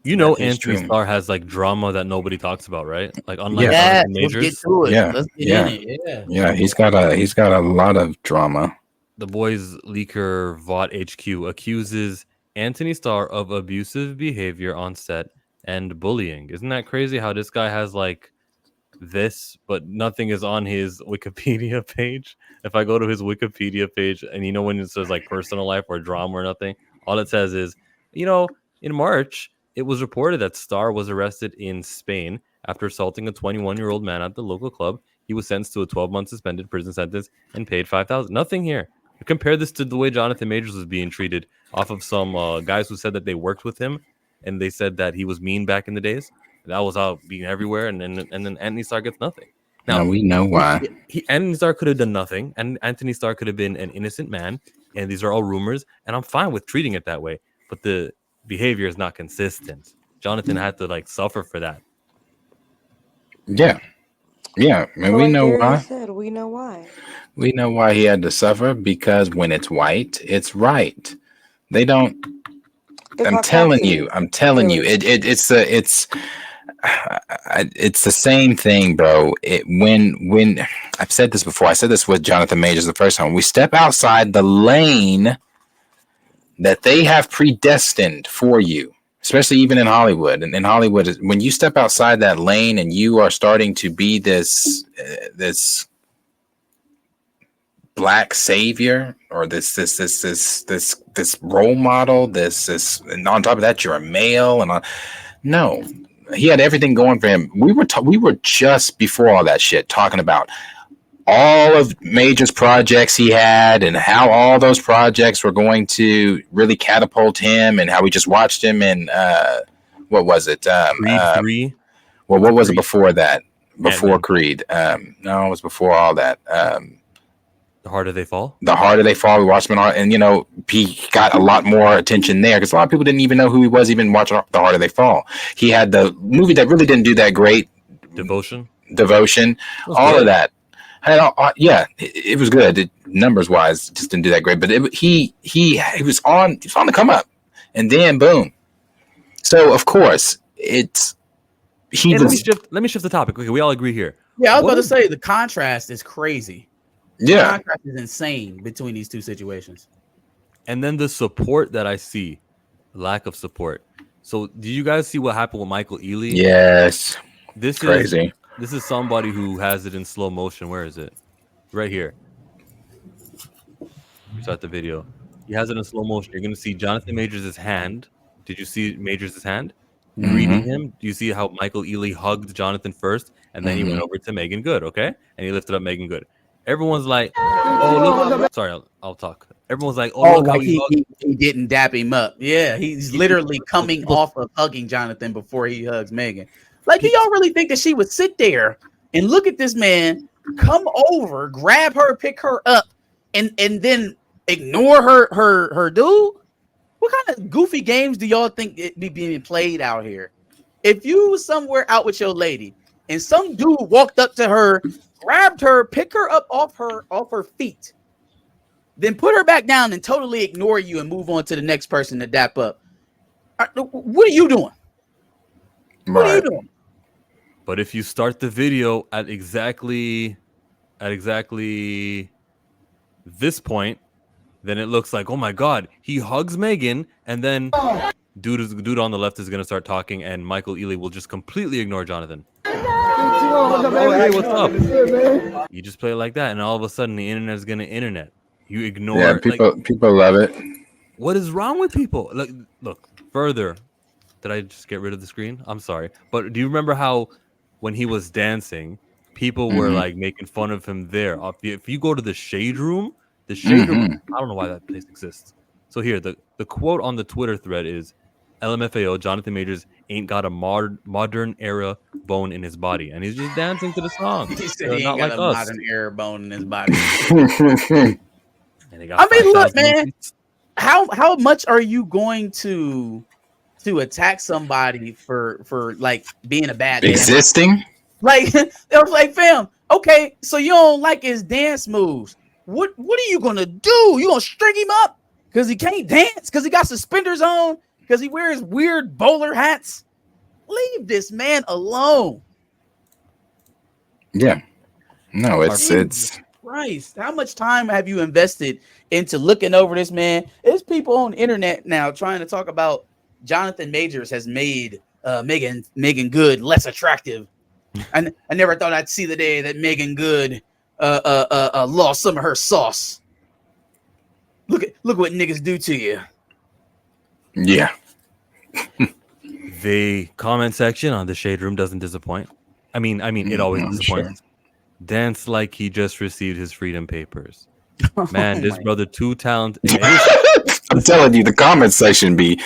You That know, is Anthony true. Starr has like drama that nobody talks about, right? Like unlike Yeah, Yeah, Jonathan let's get Majors, to it. yeah, Let's get in yeah, it. Yeah. yeah. He's got a lot of drama. the boys leaker Vought HQ accuses Anthony Starr of abusive behavior on set and bullying. Isn't that crazy? How this guy has like this, but nothing is on his Wikipedia page. If I go to his Wikipedia page, and you know when it says like personal life or drama or nothing, all it says is, you know, in March, it was reported that Starr was arrested in Spain after assaulting a 21-year-old man at the local club. He was sentenced to a 12-month suspended prison sentence and paid 5,000. Nothing here. Compare this to the way Jonathan Majors was being treated off of some guys who said that they worked with him, and they said that he was mean back in the days. That was out being everywhere, and then Anthony Starr gets nothing. Now Now, we know why. Anthony Starr could have done nothing, and Anthony Starr could have been an innocent man, and these are all rumors, and I'm fine with treating it that way. But the behavior is not consistent. Jonathan had to like suffer for that. Yeah, yeah. And But we like know Darius why. said, we know why. We know why he had to suffer because when it's white, it's right. They don't. It's I'm not telling you. classy, I'm telling you. really. It's the same thing, bro. When I've said this before. I said this with Jonathan Majors the first time. We step outside the lane that they have predestined for you, especially even in Hollywood. And in Hollywood, when you step outside that lane and you are starting to be this black savior or this role model, this, and on top of that, you're a male, no. He had everything going for him. We were just before all that shit talking about all of Major's projects he had and how all those projects were going to really catapult him, and how we just watched him in what was it? Creed 3, Well, what was it Creed. before that? Before Ant-Man. Creed? No, it was before all that. The Harder They Fall. The Harder They Fall, we watched him, and he got a lot more attention there because a lot of people didn't even know who he was, even watching The Harder They Fall. He had the movie that really didn't do that great, Devotion. Devotion, Was all good. of that. Yeah, it was good. Numbers wise, just didn't do that great, but he was on the come up, and then boom. So of course it's he And was let me shift the topic. Okay, we all agree here. Yeah, I was What about to is- say the contrast is crazy. The yeah. contrast is insane between these two situations. And then the support that I see, lack of support. So, did you guys see what happened with Michael Ealy? Yes, This crazy. is this is somebody who has it in slow motion. Where is it? Right here. Start the video. He has it in slow motion. You're gonna see Jonathan Majors' hand. Did you see Majors' hand greeting him? Do you see how Michael Ealy hugged Jonathan first, and then he went over to Megan Good? Okay, and he lifted up Megan Good. Everyone's like, "Oh, look!" Sorry, I'll talk. Everyone's like, "Oh, look how like he hugged." he didn't dap him up. Yeah, he's literally coming off of hugging Jonathan before he hugs Megan. Like, do y'all really think that she would sit there and look at this man come over, grab her, pick her up, and then ignore her dude? What kind of goofy games do y'all think it be being played out here? If you was somewhere out with your lady and some dude walked up to her, grabbed her, pick her up off her feet, then put her back down and totally ignore you and move on to the next person to dap up. What are you doing? What are you Right. doing? But if you start the video at exactly this point, then it looks like, oh my god, he hugs Megan, and then dude on the left is gonna start talking, and Michael Ealy will just completely ignore Jonathan. Oh, hey, what's up? You just play it like that, and all of a sudden the internet is gonna internet. You ignore. Yeah, like, people love it. what is wrong with people? Look further. Did I just get rid of the screen? I'm sorry, but do you remember how when he was dancing, people were like making fun of him there? If you go to the shade room, I don't know why that place exists. So here, the quote on the Twitter thread is, LMFAO, Jonathan Majors ain't got a modern era bone in his body, and he's just dancing to the song. He said he ain't Not got like a us. modern air bone in his body. And they got I mean, look, 5,000 man. retweets. How much are you going to attack somebody for like being a bad dancer? Existing. Like, I was like, fam, okay, so you don't like his dance moves. What are you gonna do? You gonna string him up because he can't dance? Because he got suspenders on? because he wears weird bowler hats. Leave this man alone. Yeah. No, it's Christ, how much time have you invested into looking over this man? There's people on the internet now trying to talk about Jonathan Majors has made Megan Good less attractive. I never thought I'd see the day that Megan Good lost some of her sauce. Look what niggas do to you. Yeah. The comment section on the Shade Room doesn't disappoint. I mean, it always disappoints. Sure. Dance like he just received his freedom papers. Man, this brother too talented. I'm telling you, the comment section be.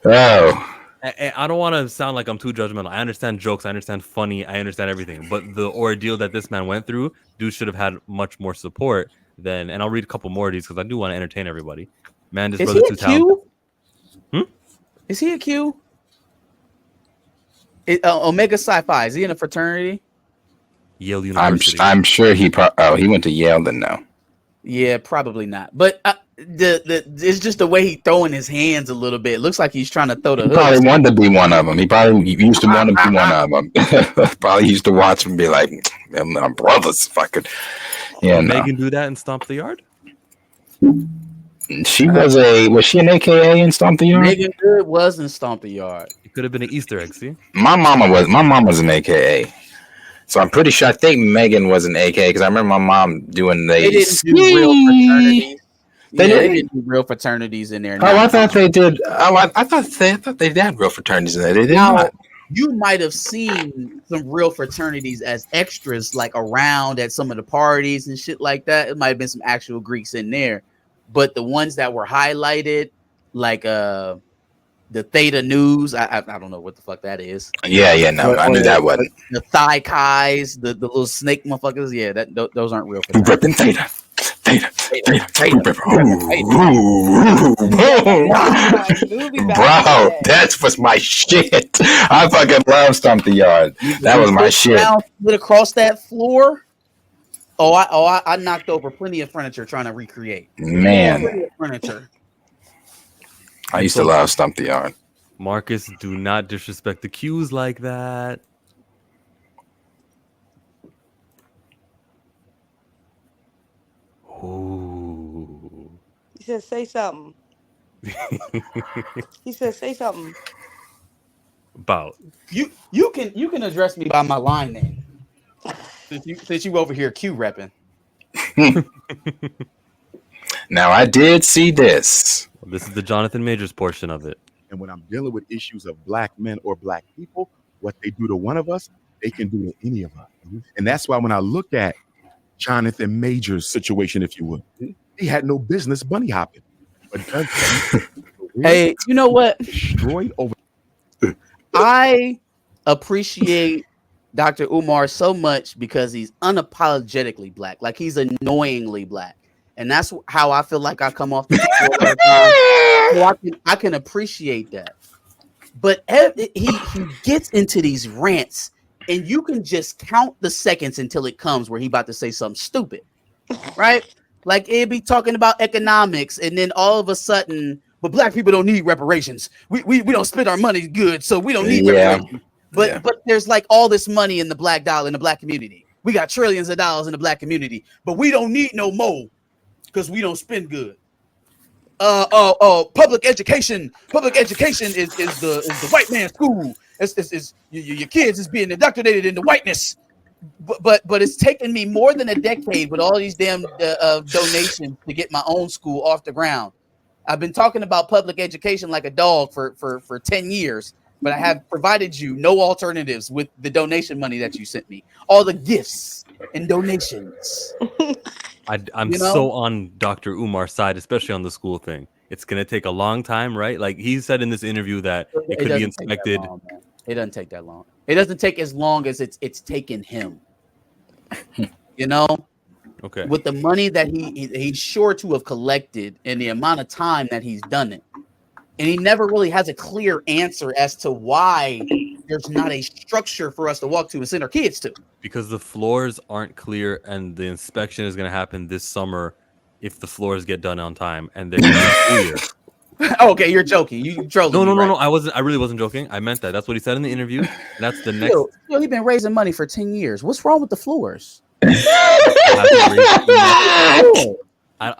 Oh. I don't want to sound like I'm too judgmental. I understand jokes. I understand funny. I understand everything. But the ordeal that this man went through, dude should have had much more support than. And I'll read a couple more of these because I do want to entertain everybody. Man, this brother too talented. Is he a Q? Omega Sci-Fi. Is he in a fraternity? Yale University. I'm sure he went to Yale then now. Yeah, probably not. But it's just the way he throwing his hands a little bit. It looks like he's trying to throw the. He probably wanted to be one of them. He probably used to want to be one of them. Probably used to watch him and be like, "My brothers, if I could." Yeah, Megan do that and stomp the yard. She was she an AKA in Stomp the Yard? Megan Good was in Stomp the Yard. It could have been an Easter egg. See, my mom was an AKA. So I'm pretty sure. I think Megan was an AKA because I remember my mom doing They didn't do real fraternities. They didn't do real fraternities in there. I thought they did. I thought they had real fraternities in there. They did not. You might have seen some real fraternities as extras, like around at some of the parties and shit like that. It might have been some actual Greeks in there, but the ones that were highlighted, like the Theta News, I don't know what the fuck that is. Yeah, no, I knew that wasn't. The Thigh Kais, the little snake motherfuckers. Yeah, those aren't real. Ripping Theta. Bro, that was my shit. I fucking love Stomp the Yard. That was my shit. Across that floor. I knocked over plenty of furniture trying to recreate. Man, furniture. I used to love Stomp the Yard. Marcus, do not disrespect the cues like that. Ooh. He said, "Say something." He said, "Say something." About you can address me by my line name since you over here Q repping. Now I did see this. This is the Jonathan Majors portion of it. And when I'm dealing with issues of black men or black people, what they do to one of us, they can do to any of us. And that's why when I look at Jonathan Majors' situation, if you would, he had no business bunny hopping. But hey, you know what? Destroyed over. I appreciate Dr. Umar so much because he's unapologetically black. Like he's annoyingly black. And that's how I feel like I come off the floor. So I can appreciate that. But he gets into these rants, and you can just count the seconds until it comes where he about to say something stupid, right? Like it'd be talking about economics, and then all of a sudden, but black people don't need reparations. We don't spend our money good, so we don't need reparations. But there's like all this money in the black dollar in the black community. We got trillions of dollars in the black community, but we don't need no more because we don't spend good. Public education is the white man's school. It's your kids is being indoctrinated into whiteness. But it's taken me more than a decade with all these damn donations to get my own school off the ground. I've been talking about public education like a dog for 10 years, but I have provided you no alternatives with the donation money that you sent me. All the gifts and donations. I'm so on Dr. Umar's side, especially on the school thing. It's going to take a long time, right? Like he said in this interview that it could be inspected. It doesn't take that long. It doesn't take as long as it's taken him. Okay. With the money that he's sure to have collected and the amount of time that he's done it. And he never really has a clear answer as to why there's not a structure for us to walk to and send our kids to. Because the floors aren't clear, and the inspection is going to happen this summer if the floors get done on time and they're clear. Okay, you're joking. You trolling No, me, no, no, right? no. I really wasn't joking. I meant that. That's what he said in the interview. And that's the next. Still, he been raising money for 10 years. What's wrong with the floors? Hasn't raised enough. Cool.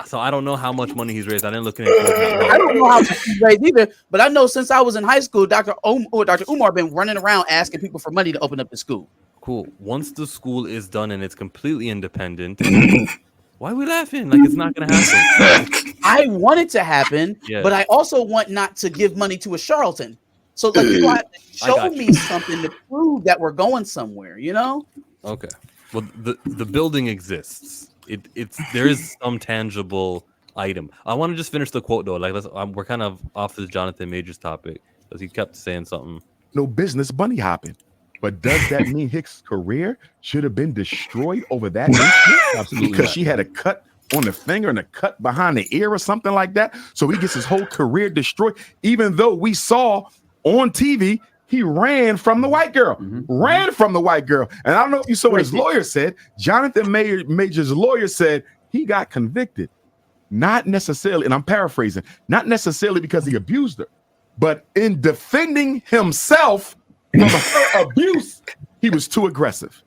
So I don't know how much money he's raised. I didn't look into it that I well. don't know how much he's raised either, but I know since I was in high school, Dr. Umar been running around asking people for money to open up the school. Cool. Once the school is done and it's completely independent, why are we laughing? Like it's not gonna happen. I want it to happen, Yeah. but I also want not to give money to a charlatan. So like you have to show got me something to prove that we're going somewhere, you know? Okay. Well, the building exists. It's there is some tangible item. I want to just finish the quote though. Like we're kind of off this Jonathan Majors topic because he kept saying something. No business bunny hopping. But does that mean Hicks' career should have been destroyed over that incident? Absolutely Because not. she had a cut on the finger and a cut behind the ear or something like that. So he gets his whole career destroyed, even though we saw on TV he ran from the white girl, ran from the white girl. And I don't know if you saw what his lawyer said. Jonathan Major's lawyer said he got convicted, not necessarily, and I'm paraphrasing, not necessarily because he abused her, but in defending himself from her abuse, he was too aggressive.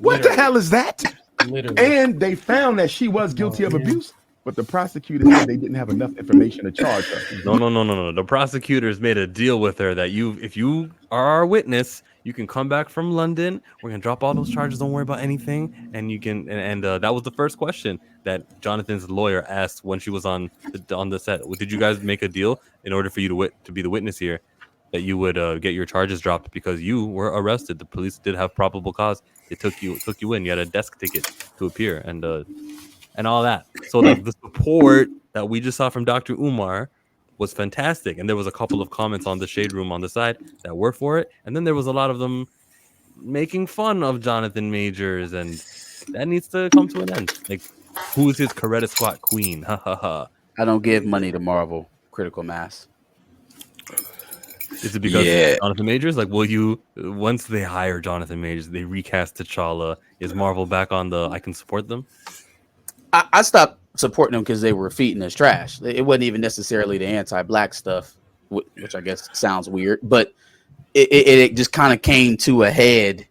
What the hell is that? Literally. And they found that she was guilty of abuse, but the prosecutor said they didn't have enough information to charge her. No. The prosecutors made a deal with her that if you are our witness, you can come back from London. We're gonna drop all those charges. Don't worry about anything. And you can. And that was the first question that Jonathan's lawyer asked when she was on the set. Did you guys make a deal in order for you to be the witness here, that you would get your charges dropped because you were arrested? The police did have probable cause. They took you in. You had a desk ticket to appear and all that. So the support that we just saw from Dr. Umar was fantastic. And there was a couple of comments on the Shade Room on the side that were for it. And then there was a lot of them making fun of Jonathan Majors, and that needs to come to an end. Like, who's his Coretta Squad queen? Ha ha ha. I don't give money to Marvel Critical Mass. Is it because Jonathan Majors? Like, will you, once they hire Jonathan Majors, they recast T'Challa, is Marvel back on the I can support them? I stopped supporting them because they were feeding us trash. It wasn't even necessarily the anti-black stuff, which I guess sounds weird, but it just kind of came to a head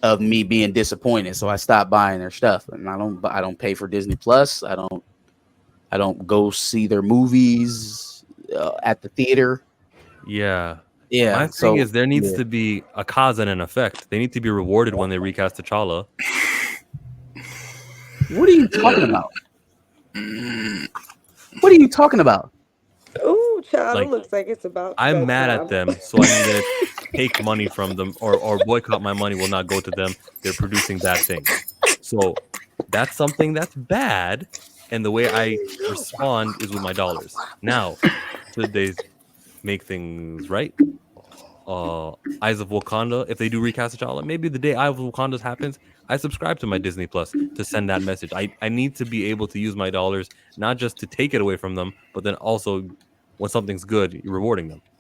of me being disappointed. So I stopped buying their stuff, and I don't pay for Disney Plus. I don't go see their movies at the theater. Yeah. Yeah. My thing is there needs to be a cause and an effect. They need to be rewarded when they recast T'Challa. What are you talking about? What are you talking about? Ooh, child, Like, it looks like it's about. I'm mad at them, so I'm gonna take money from them or boycott. My money will not go to them. They're producing bad things. So that's something that's bad, and the way I respond is with my dollars. Now, should they make things right? Eyes of Wakanda, if they do recast T'Challa, maybe the day Eyes of Wakanda happens, I subscribe to my Disney Plus to send that message. I need to be able to use my dollars, not just to take it away from them, but then also when something's good, you're rewarding them.